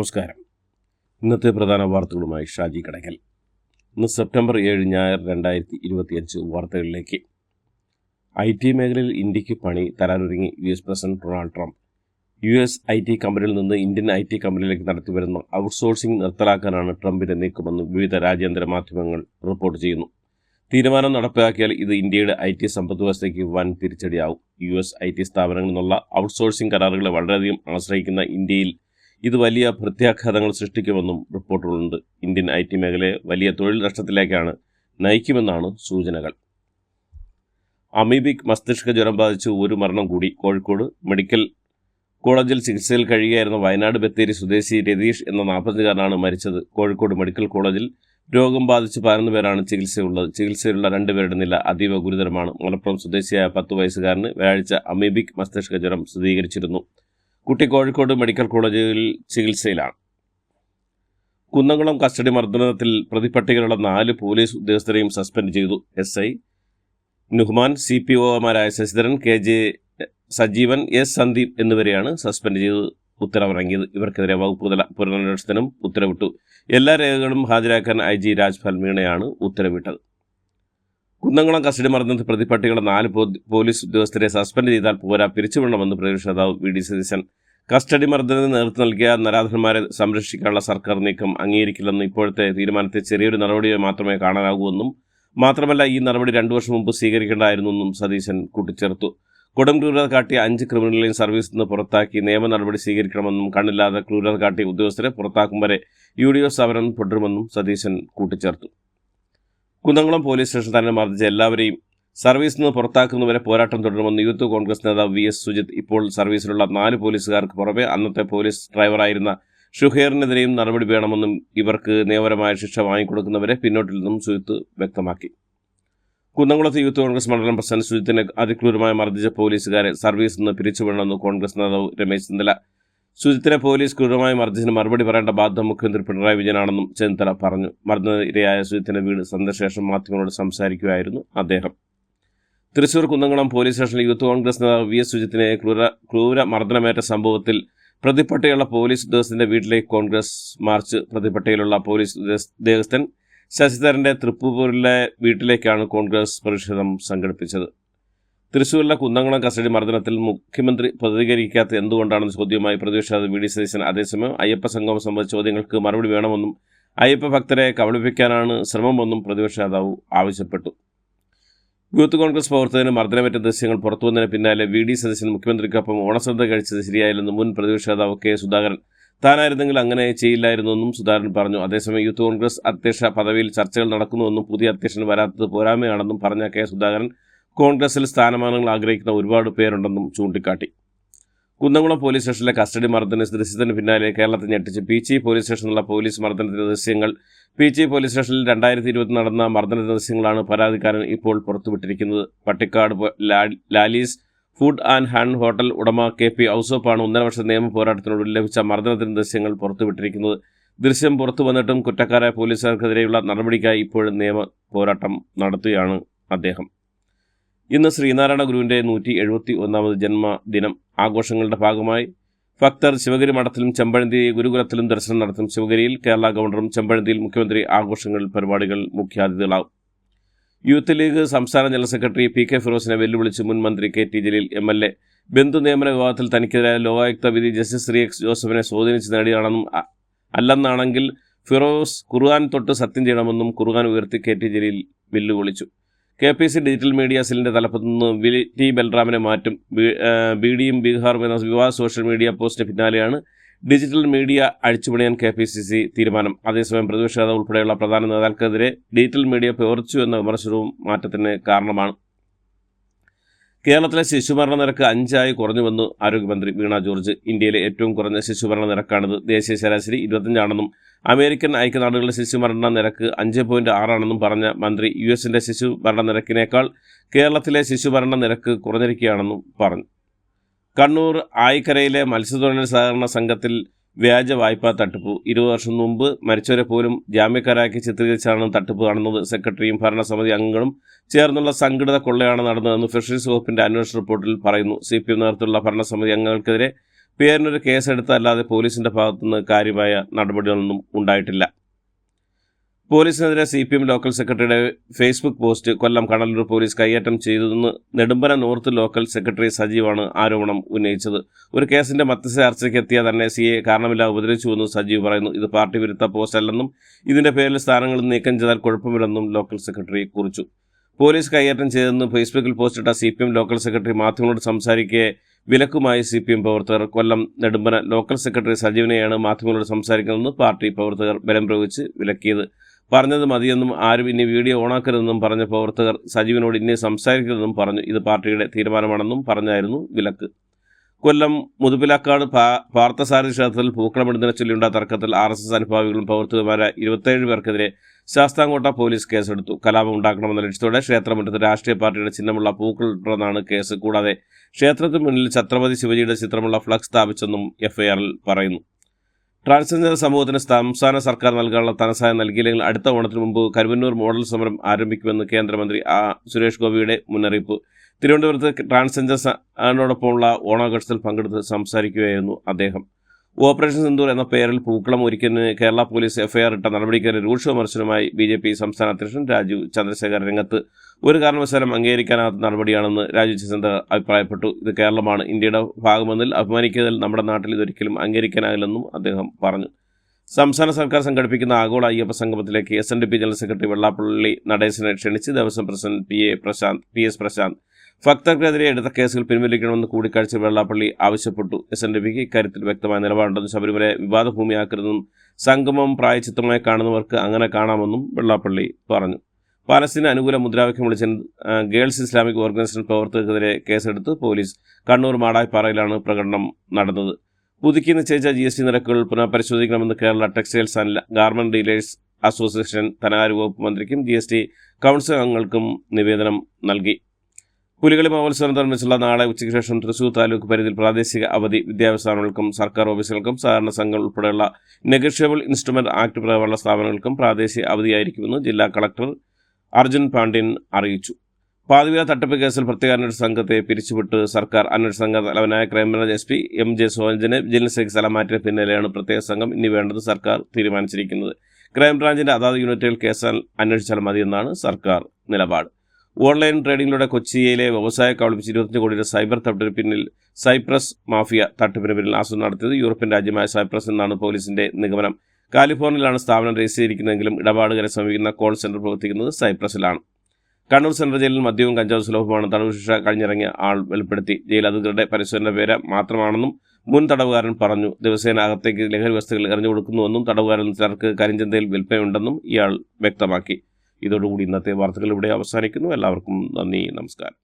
നമസ്കാരം. ഇന്നത്തെ പ്രധാന വാർത്തകളുമായി ഷാജി കടയ്ക്കൽ. ഇന്ന് സെപ്റ്റംബർ 7 ഞായർ 2025 വാർത്തകളിലേക്ക്. IT മേഖലയിൽ ഇന്ത്യക്ക് പണി തരാനൊരുങ്ങി US president Donald Trump. US IT കമ്പനിയിൽ നിന്ന് ഇന്ത്യൻ IT കമ്പനിയിലേക്ക് നടത്തിവരുന്ന ഔട്ട്സോഴ്സിംഗ് നിർത്തലാക്കാനാണ് ട്രംപിന്റെ നീക്കമെന്ന് വിവിധ രാജ്യാന്തര മാധ്യമങ്ങൾ റിപ്പോർട്ട് ചെയ്യുന്നു. തീരുമാനം നടപ്പിലാക്കിയാൽ ഇത് ഇന്ത്യയുടെ IT സമ്പദ് വ്യവസ്ഥയ്ക്ക് വൻ തിരിച്ചടിയാവും. US IT സ്ഥാപനങ്ങളിൽ നിന്നുള്ള ഔട്ട്സോഴ്സിംഗ് കരാറുകളെ വളരെയധികം ആശ്രയിക്കുന്ന ഇന്ത്യയിൽ ഇത് വലിയ പ്രത്യാഘാതങ്ങൾ സൃഷ്ടിക്കുമെന്നും റിപ്പോർട്ടുകളുണ്ട്. ഇന്ത്യൻ IT മേഖലയെ വലിയ തൊഴിൽ നഷ്ടത്തിലേക്കാണ് നയിക്കുമെന്നാണ് സൂചനകൾ. അമീബിക് മസ്തിഷ്ക ജ്വരം ബാധിച്ച് ഒരു മരണം കൂടി. കോഴിക്കോട് മെഡിക്കൽ കോളേജിൽ ചികിത്സയിൽ കഴിയുകയായിരുന്ന വയനാട് ബത്തേരി സ്വദേശി രതീഷ് എന്ന 40-കാരനാണ് മരിച്ചത്. കോഴിക്കോട് മെഡിക്കൽ കോളേജിൽ രോഗം ബാധിച്ച് 11 പേരാണ് ചികിത്സയുള്ളത്. ചികിത്സയിലുള്ള 2 പേരുടെ നില അതീവ ഗുരുതരമാണ്. മലപ്പുറം സ്വദേശിയായ 10 വയസ്സുകാരന് വ്യാഴാഴ്ച അമീബിക് മസ്തിഷ്ക ജ്വരം സ്ഥിരീകരിച്ചിരുന്നു. കുട്ടി കോഴിക്കോട് മെഡിക്കൽ കോളേജിൽ ചികിത്സയിലാണ്. കുന്നംകുളം കസ്റ്റഡി മർദ്ദനത്തിൽ പ്രതിപട്ടികയിലുള്ള 4 പോലീസ് ഉദ്യോഗസ്ഥരെയും സസ്പെൻഡ് ചെയ്തു. SI നുഹ്മാൻ, CPOമാരായ ശശിധരൻ, KJ സജീവൻ, S സന്ദീപ് എന്നിവരെയാണ് സസ്പെൻഡ് ചെയ്ത് ഉത്തരവിറങ്ങിയത്. ഇവർക്കെതിരെ വകുപ്പുതല പുനരന്വേഷണത്തിനും ഉത്തരവിട്ടു. എല്ലാ രേഖകളും ഹാജരാക്കാൻ IG രാജ്പാൽ മീണയാണ് ഉത്തരവിട്ടത്. കുന്നംകുളം കസ്റ്റഡി മർദ്ദനത്തിൽ പ്രതിപട്ടികയുള്ള 4 പോലീസ് ഉദ്യോഗസ്ഥരെ സസ്പെൻഡ് ചെയ്താൽ പോരാ, പിരിച്ചുവിടണമെന്ന് പ്രതിപക്ഷ നേതാവ് VD സതീശൻ. കസ്റ്റഡി മർദ്ദനത്തിന് നേതൃത്വം നൽകിയ നരാധന്മാരെ സംരക്ഷിക്കാനുള്ള സർക്കാർ നീക്കം അംഗീകരിക്കില്ലെന്നും ഇപ്പോഴത്തെ തീരുമാനത്തെ ചെറിയൊരു നടപടിയെ മാത്രമേ കാണാനാകൂവെന്നും മാത്രമല്ല ഈ നടപടി 2 വർഷം മുമ്പ് സ്വീകരിക്കേണ്ടതായിരുന്നെന്നും സതീശൻ കൂട്ടിച്ചേർത്തു. കൊടും ക്രൂരത കാട്ടിയ 5 ക്രിമിനലുകളെയും സർവീസിൽ നിന്ന് പുറത്താക്കി നിയമ നടപടി സ്വീകരിക്കണമെന്നും കണ്ണില്ലാതെ ക്രൂരത കാട്ടിയ ഉദ്യോഗസ്ഥരെ പുറത്താക്കും വരെ UDF സമരം തുടരുമെന്നും സതീശൻ കൂട്ടിച്ചേർത്തു. കുന്നംകുളം പോലീസ് സ്റ്റേഷൻ തന്നെ മർദ്ദിച്ച എല്ലാവരെയും സർവീസിൽ നിന്ന് പുറത്താക്കുന്നവരെ പോരാട്ടം തുടരുമെന്ന് യൂത്ത് കോൺഗ്രസ് നേതാവ് VS സുജിത്ത്. ഇപ്പോൾ സർവീസിലുള്ള 4 പോലീസുകാർക്ക് പുറമെ അന്നത്തെ പോലീസ് ഡ്രൈവറായിരുന്ന ഷുഹേറിനെതിരെയും നടപടി വേണമെന്നും ഇവർക്ക് നിയമപരമായ ശിക്ഷ വാങ്ങിക്കൊടുക്കുന്നവരെ പിന്നോട്ടിൽ നിന്നും സുജിത്ത് വ്യക്തമാക്കി. കുന്നംകുളത്ത് യൂത്ത് കോൺഗ്രസ് മണ്ഡലം പ്രസിഡന്റ് സുജിത്തിനെ അതിക്രൂരമായി മർദ്ദിച്ച പോലീസുകാരെ സർവീസിൽ നിന്ന് പിരിച്ചുവിടണമെന്ന് കോൺഗ്രസ് നേതാവ് രമേശ് ചെന്നിത്തല. സുജിത്തിനെ പോലീസ് ക്രൂരമായി മർദ്ദിച്ചതിന് മറുപടി പറയേണ്ട ബാധ്യത മുഖ്യമന്ത്രി പിണറായി വിജയനാണെന്നും ചെന്നിത്തല പറഞ്ഞു. മർദ്ദനയിരയായ സുജിത്തിന്റെ വീട് സന്ദർശിച്ച ശേഷം മാധ്യമങ്ങളോട് സംസാരിക്കുകയായിരുന്നു അദ്ദേഹം. തൃശൂർ കുന്നംകുളം പോലീസ് സ്റ്റേഷനിൽ യൂത്ത് കോൺഗ്രസ് നേതാവ് VS സുജിത്തിനെ ക്രൂര മർദ്ദനമേറ്റ സംഭവത്തിൽ പ്രതിപട്ടികയുള്ള പോലീസ് ഉദ്യോഗസ്ഥന്റെ വീട്ടിലേക്ക് കോൺഗ്രസ് മാർച്ച്. പ്രതിപട്ടികയിലുള്ള പോലീസ് ഉദ്യോഗസ്ഥൻ ശശിധരന്റെ തൃപ്പൂരിലെ വീട്ടിലേക്കാണ് കോൺഗ്രസ് പ്രതിഷേധം സംഘടിപ്പിച്ചത്. തൃശൂരിലെ കുന്നംകുളം കസ്റ്റഡി മർദ്ദനത്തിൽ മുഖ്യമന്ത്രി പ്രതികരിക്കാത്ത എന്തുകൊണ്ടാണെന്ന ചോദ്യവുമായി പ്രതിപക്ഷ നേതാവ് VD സതീശൻ. അതേസമയം അയ്യപ്പ സംഗമം സംബന്ധിച്ച ചോദ്യങ്ങൾക്ക് മറുപടി വേണമെന്നും അയ്യപ്പ ഭക്തരെ കബളിപ്പിക്കാനാണ് ശ്രമമെന്നും പ്രതിപക്ഷ നേതാവ് ആവശ്യപ്പെട്ടു. യൂത്ത് കോൺഗ്രസ് പ്രവർത്തകന് മർദ്ദനമേറ്റ ദൃശ്യങ്ങൾ പുറത്തുവന്നതിന് പിന്നാലെ VD സതീശൻ മുഖ്യമന്ത്രിക്കൊപ്പം ഓണശ്രദ്ധ കഴിച്ചത് ശരിയായില്ലെന്ന് മുൻ പ്രതിപക്ഷ നേതാവ് K സുധാകരൻ. താനായിരുന്നെങ്കിൽ അങ്ങനെ ചെയ്യില്ലായിരുന്നെന്നും സുധാകരൻ പറഞ്ഞു. അതേസമയം യൂത്ത് കോൺഗ്രസ് അധ്യക്ഷ പദവിയിൽ ചർച്ചകൾ നടക്കുന്നുവെന്നും പുതിയ അധ്യക്ഷൻ വരാത്തത് പോരായ്മയാണെന്നും പറഞ്ഞ K സുധാകരൻ കോൺഗ്രസിൽ സ്ഥാനമാനങ്ങൾ ആഗ്രഹിക്കുന്ന ഒരുപാട് പേരുണ്ടെന്നും ചൂണ്ടിക്കാട്ടി. കുന്നംകുളം പോലീസ് സ്റ്റേഷനിലെ കസ്റ്റഡി മർദ്ദന ദൃശ്യത്തിന് പിന്നാലെ കേരളത്തെ ഞെട്ടിച്ച് പീച്ചി പോലീസ് സ്റ്റേഷനിലുള്ള പോലീസ് മർദ്ദനത്തിന്റെ ദൃശ്യങ്ങൾ. പീച്ചി പോലീസ് സ്റ്റേഷനിൽ 2020 നടന്ന മർദ്ദന ദൃശ്യങ്ങളാണ് പരാതിക്കാരൻ ഇപ്പോൾ പുറത്തുവിട്ടിരിക്കുന്നത്. Pattikkad Lalees food and hand hotel ഉടമ KP ഔസോപ്പാണ് 1.5 വർഷ നിയമ പോരാട്ടത്തിനൊടുവിൽ ലഭിച്ച മർദ്ദനത്തിന്റെ ദൃശ്യങ്ങൾ പുറത്തുവിട്ടിരിക്കുന്നത്. ദൃശ്യം പുറത്തു വന്നിട്ടും കുറ്റക്കാരായ പോലീസുകാർക്കെതിരെയുള്ള നടപടിക്കായി ഇപ്പോഴും നിയമ പോരാട്ടം നടത്തുകയാണ് അദ്ദേഹം. ഇന്ന് ശ്രീനാരായണ ഗുരുവിൻ്റെ 171ാമത് ജന്മദിനം ആഘോഷങ്ങളുടെ ഭാഗമായി ഭക്തർ ശിവഗിരി മഠത്തിലും ചെമ്പഴന്തി ഗുരുകുലത്തിലും ദർശനം നടത്തും. ശിവഗിരിയിൽ കേരള ഗവർണറും ചെമ്പഴന്തിയിൽ മുഖ്യമന്ത്രി ആഘോഷങ്ങൾ പരിപാടികൾ മുഖ്യാതിഥികളാവും. യൂത്ത് ലീഗ് സംസ്ഥാന ജനറൽ സെക്രട്ടറി PK ഫിറോസിനെ വെല്ലുവിളിച്ച് മുൻ മന്ത്രി KT ജലീൽ MLA. ബന്ധു നിയമന വിവാദത്തിൽ തനിക്കെതിരായ ലോകായുക്ത വിധി ജസ്റ്റിസ് ശ്രീ X ജോസഫിനെ സ്വാധീനിച്ച് നേടിയാണെന്നും അല്ലെന്നാണെങ്കിൽ ഫിറോസ് ഖുർആൻ തൊട്ട് സത്യം ചെയ്യണമെന്നും ഖുർആൻ ഉയർത്തി KT ജലീൽ വെല്ലുവിളിച്ചു. KPC ഡിജിറ്റൽ മീഡിയ സെല്ലിന്റെ തലപ്പത്തു നിന്ന് VT ബൽറാമിനെ മാറ്റും. BDയും ബീഹാറും എന്ന വിവാദ സോഷ്യൽ മീഡിയ പോസ്റ്റിന് പിന്നാലെയാണ് ഡിജിറ്റൽ മീഡിയ അഴിച്ചുപണിയാൻ KPCC തീരുമാനം. അതേസമയം പ്രതിപക്ഷ നേതാവ് ഉൾപ്പെടെയുള്ള പ്രധാന നേതാക്കൾക്കെതിരെ ഡിജിറ്റൽ മീഡിയ പ്രവർത്തിച്ചു എന്ന വിമർശനവും മാറ്റത്തിന് കാരണമാണ്. കേരളത്തിലെ ശിശുമരണ നിരക്ക് 5 കുറഞ്ഞുവെന്ന് ആരോഗ്യമന്ത്രി വീണ ജോർജ്. ഇന്ത്യയിലെ ഏറ്റവും കുറഞ്ഞ ശിശുമരണ നിരക്കാണിത്. ദേശീയ ശരാശരി 25 അമേരിക്കൻ ഐക്യനാടുകളിലെ ശിശുമരണ നിരക്ക് 5.6 പറഞ്ഞ മന്ത്രി US-ന്റെ ശിശുമരണ നിരക്കിനേക്കാൾ കേരളത്തിലെ ശിശുമരണ നിരക്ക് കുറഞ്ഞിരിക്കുകയാണെന്നും പറഞ്ഞു. കണ്ണൂർ ആയിക്കരയിലെ മത്സ്യത്തൊഴിലാളി സഹകരണ സംഘത്തിൽ വ്യാജ വായ്പാ തട്ടിപ്പ്. 20 വർഷം മുമ്പ് മരിച്ചവരെ പോലും ജാമ്യക്കാരാക്കി ചിത്രീകരിച്ചാണ് തട്ടിപ്പ് നടന്നത്. സെക്രട്ടറിയും ഭരണസമിതി അംഗങ്ങളും ചേർന്നുള്ള സംഘടിത കൊള്ളയാണ് നടന്നതെന്ന് ഫിഷറീസ് വകുപ്പിന്റെ അന്വേഷണ റിപ്പോർട്ടിൽ പറയുന്നു. CPM നേതൃത്വത്തിലുള്ള ഭരണസമിതി അംഗങ്ങൾക്കെതിരെ പേരിനൊരു കേസെടുത്തല്ലാതെ പോലീസിൻ്റെ ഭാഗത്തുനിന്ന് കാര്യമായ നടപടികളൊന്നും ഉണ്ടായിട്ടില്ല. പോലീസിനെതിരെ CPM ലോക്കൽ സെക്രട്ടറിയുടെ ഫേസ്ബുക്ക് പോസ്റ്റ് കൊല്ലം കടലൂർ പോലീസ് കൈയേറ്റം ചെയ്തതെന്ന് നെടുമ്പന നോർത്ത് ലോക്കൽ സെക്രട്ടറി സജീവാണ് ആരോപണം ഉന്നയിച്ചത്. ഒരു കേസിന്റെ മധ്യസ്ഥ ചർച്ചയ്ക്ക് എത്തിയ തന്നെ CA കാരണമില്ലാതെ ഉപദ്രവിച്ചുവെന്ന് സജീവ് പറയുന്നു. ഇത് പാർട്ടി വിരുദ്ധ പോസ്റ്റ് അല്ലെന്നും ഇതിന്റെ പേരിൽ സ്ഥാനങ്ങൾ നീക്കം ചെയ്താൽ കുഴപ്പമില്ലെന്നും ലോക്കൽ സെക്രട്ടറി കുറിച്ചു. പോലീസ് കൈയേറ്റം ചെയ്തെന്ന് ഫേസ്ബുക്കിൽ പോസ്റ്റിട്ട CPM ലോക്കൽ സെക്രട്ടറി മാധ്യമങ്ങളോട് സംസാരിക്കെ വിലക്കുമായി CPM പ്രവർത്തകർ. കൊല്ലം നെടുമ്പന ലോക്കൽ സെക്രട്ടറി സജീവിനെയാണ് മാധ്യമങ്ങളോട് സംസാരിക്കുന്നതെന്ന് പാർട്ടി പ്രവർത്തകർ ബലം പ്രയോഗിച്ച് വിലക്കിയത്. പറഞ്ഞത് മതിയെന്നും ആരും ഇനി വീഡിയോ ഓണാക്കരുതെന്നും പറഞ്ഞ പ്രവർത്തകർ സജീവിനോട് ഇനി സംസാരിക്കരുതെന്നും പറഞ്ഞു. ഇത് പാർട്ടിയുടെ തീരുമാനമാണെന്നും പറഞ്ഞായിരുന്നു വിലക്ക്. കൊല്ലം മുതുപിലക്കാട് പാർത്ഥസാരഥി ക്ഷേത്രത്തിൽ പൂക്കളമിടുന്നതിനെ ചൊല്ലിയുണ്ടായ തർക്കത്തിൽ RSS അനുഭാവികളും പ്രവർത്തകരുമായ 27 പേർക്കെതിരെ ശാസ്താംകോട്ട പോലീസ് കേസെടുത്തു. കലാപം ഉണ്ടാക്കണമെന്ന ലക്ഷ്യത്തോടെ ക്ഷേത്രമുറ്റത്ത് രാഷ്ട്രീയ പാർട്ടിയുടെ ചിഹ്നമുള്ള പൂക്കളിട്ടെന്നാണ് കേസ്. കൂടാതെ ക്ഷേത്രത്തിന് മുന്നിൽ ഛത്രപതി ശിവജിയുടെ ചിത്രമുള്ള ഫ്ലക്സ് സ്ഥാപിച്ചെന്നും FIRൽ പറയുന്നു. ട്രാൻസ്ജെൻഡർ സമൂഹത്തിന് സംസ്ഥാന സർക്കാർ നൽകാനുള്ള ധനസഹായം നൽകിയില്ലെങ്കിൽ അടുത്ത ഓണത്തിന് മുമ്പ് കരുവന്നൂർ മോഡൽ സമരം ആരംഭിക്കുമെന്ന് കേന്ദ്രമന്ത്രി സുരേഷ് ഗോപിയുടെ മുന്നറിയിപ്പ്. തിരുവനന്തപുരത്ത് ട്രാൻസ്ജെൻഡേഴ്സിനോടൊപ്പമുള്ള ഓണാഘോഷത്തിൽ പങ്കെടുത്ത് സംസാരിക്കുകയായിരുന്നു അദ്ദേഹം. ഓപ്പറേഷൻ സിന്ദൂർ എന്ന പേരിൽ പൂക്കളം ഒരുക്കുന്നതിന് കേരള പോലീസ് FIR ഇട്ട നടപടിക്കെതിരെ രൂക്ഷ വിമർശനവുമായി BJP സംസ്ഥാന അധ്യക്ഷൻ രാജീവ് ചന്ദ്രശേഖർ രംഗത്ത്. ഒരു കാരണവശാലും അംഗീകരിക്കാനാകാത്ത നടപടിയാണെന്ന് രാജീവ് ചന്ദ്രശേഖർ അഭിപ്രായപ്പെട്ടു. ഇത് കേരളമാണ്, ഇന്ത്യയുടെ ഭാഗമെന്നതിൽ അഭിമാനിക്കുന്നതിൽ നമ്മുടെ നാട്ടിൽ ഇതൊരിക്കലും അംഗീകരിക്കാനാകില്ലെന്നും അദ്ദേഹം പറഞ്ഞു. സംസ്ഥാന സർക്കാർ സംഘടിപ്പിക്കുന്ന ആഗോള അയ്യപ്പ സംഗമത്തിലേക്ക് SNDP ജനറൽ സെക്രട്ടറി വെള്ളാപ്പള്ളി നടേശനെ ക്ഷണിച്ച് ദേവസ്വം പ്രസിഡന്റ് PS പ്രശാന്ത്. ഭക്തർക്കെതിരെ എടുത്ത കേസുകൾ പിൻവലിക്കണമെന്ന് കൂടിക്കാഴ്ച വെള്ളാപ്പള്ളി ആവശ്യപ്പെട്ടു. SNDPക്ക് ഇക്കാര്യത്തിൽ വ്യക്തമായ നിലപാടുണ്ടെന്നും ശബരിമല വിവാദ ഭൂമിയാക്കരുതെന്നും സംഗമം പ്രായച്ചിത്തമായി കാണുന്നവർക്ക് അങ്ങനെ കാണാമെന്നും വെള്ളാപ്പള്ളി പറഞ്ഞു. പാലസ്തീന് അനുകൂല മുദ്രാവാക്യം വിളിച്ച ഗേൾസ് ഇസ്ലാമിക് ഓർഗനൈസേഷൻ പ്രവർത്തകർക്കെതിരെ കേസെടുത്ത് പോലീസ്. കണ്ണൂർ മാടായിപ്പാറയിലാണ് പ്രകടനം നടന്നത്. പുതുക്കി നിശ്ചയിച്ച GST നിരക്കുകൾ പുനഃപരിശോധിക്കണമെന്ന് Kerala textiles and garment dealers association ധനകാര്യ വകുപ്പ് മന്ത്രിക്കും GST കൗൺസിൽ അംഗങ്ങൾക്കും നിവേദനം നൽകി. പുലികളി മഹോത്സവത്തോടനുബന്ധിച്ചുള്ള നാളെ ഉച്ചയ്ക്ക് ശേഷം തൃശൂർ താലൂക്ക് പരിധിയിൽ പ്രാദേശിക അവധി. വിദ്യാഭ്യാസ സ്ഥാപനങ്ങൾക്കും സർക്കാർ ഓഫീസുകൾക്കും സഹകരണ സംഘങ്ങൾ ഉൾപ്പെടെയുള്ള നെഗോഷ്യബിൾ ഇൻസ്ട്രുമെന്റ് ആക്ട് പ്രകാരമുള്ള സ്ഥാപനങ്ങൾക്കും പ്രാദേശിക അവധിയായിരിക്കുമെന്ന് ജില്ലാ കളക്ടർ അർജുൻ പാണ്ഡ്യൻ അറിയിച്ചു. പാതിവില തട്ടിപ്പ് കേസിൽ പ്രത്യേക അന്വേഷണ സംഘത്തെ പിരിച്ചുവിട്ട് സർക്കാർ. അന്വേഷണ സംഘ തലവനായ ക്രൈംബ്രാഞ്ച് SP MJ സോജനെ വിജിലൻസിലേക്ക് സ്ഥലം മാറ്റിയ പിന്നാലെയാണ് പ്രത്യേക സംഘം ഇനി വേണ്ടത് സർക്കാർ തീരുമാനിച്ചിരിക്കുന്നത്. ക്രൈംബ്രാഞ്ചിന്റെ അതാത് യൂണിറ്റുകൾ കേസ് അന്വേഷിച്ചാൽ മതിയെന്നാണ് സർക്കാർ നിലപാട്. ഓൺലൈൻ ട്രേഡിംഗിലൂടെ കൊച്ചിയിലെ വ്യവസായ കബളിപ്പിച്ച് 25 കോടിയുടെ സൈബർ തട്ടിപ്പിന് പിന്നിൽ സൈപ്രസ് മാഫിയ. തട്ടിപ്പിന് പിന്നിൽ ആസൂത്രണം നടത്തിയത് യൂറോപ്യൻ രാജ്യമായ സൈപ്രസ് എന്നാണ് പോലീസിന്റെ നിഗമനം. കാലിഫോർണിയയിലാണ് സ്ഥാപനം രജിസ്റ്റർ ചെയ്തിരിക്കുന്നതെങ്കിലും ഇടപാടുകാരെ സമീപിക്കുന്ന കോൾ സെന്റർ പ്രവർത്തിക്കുന്നത് സൈപ്രസിലാണ്. കണ്ണൂർ സെൻട്രൽ ജയിലിൽ മദ്യവും കഞ്ചാവും സുലഭമാണ് തടവ് ശിക്ഷ കഴിഞ്ഞിറങ്ങിയ ആൾ വെളിപ്പെടുത്തി. ജയിൽ അധികൃതരുടെ പരിശോധനയുടെ പേര് മാത്രമാണെന്നും മുൻ തടവുകാരൻ പറഞ്ഞു. ദിവസേന അകത്തേക്ക് ലഹരി വസ്തുക്കൾ എറിഞ്ഞു കൊടുക്കുന്നുവെന്നും തടവുകാരിൽ ചിലർക്ക് കരിഞ്ചന്തയിൽ വിൽപ്പനയുണ്ടെന്നും ഇയാൾ വ്യക്തമാക്കി. ഇതോടുകൂടി ഇന്നത്തെ വാർത്തകൾ ഇവിടെ അവസാനിക്കുന്നു. എല്ലാവർക്കും നന്ദി, നമസ്കാരം.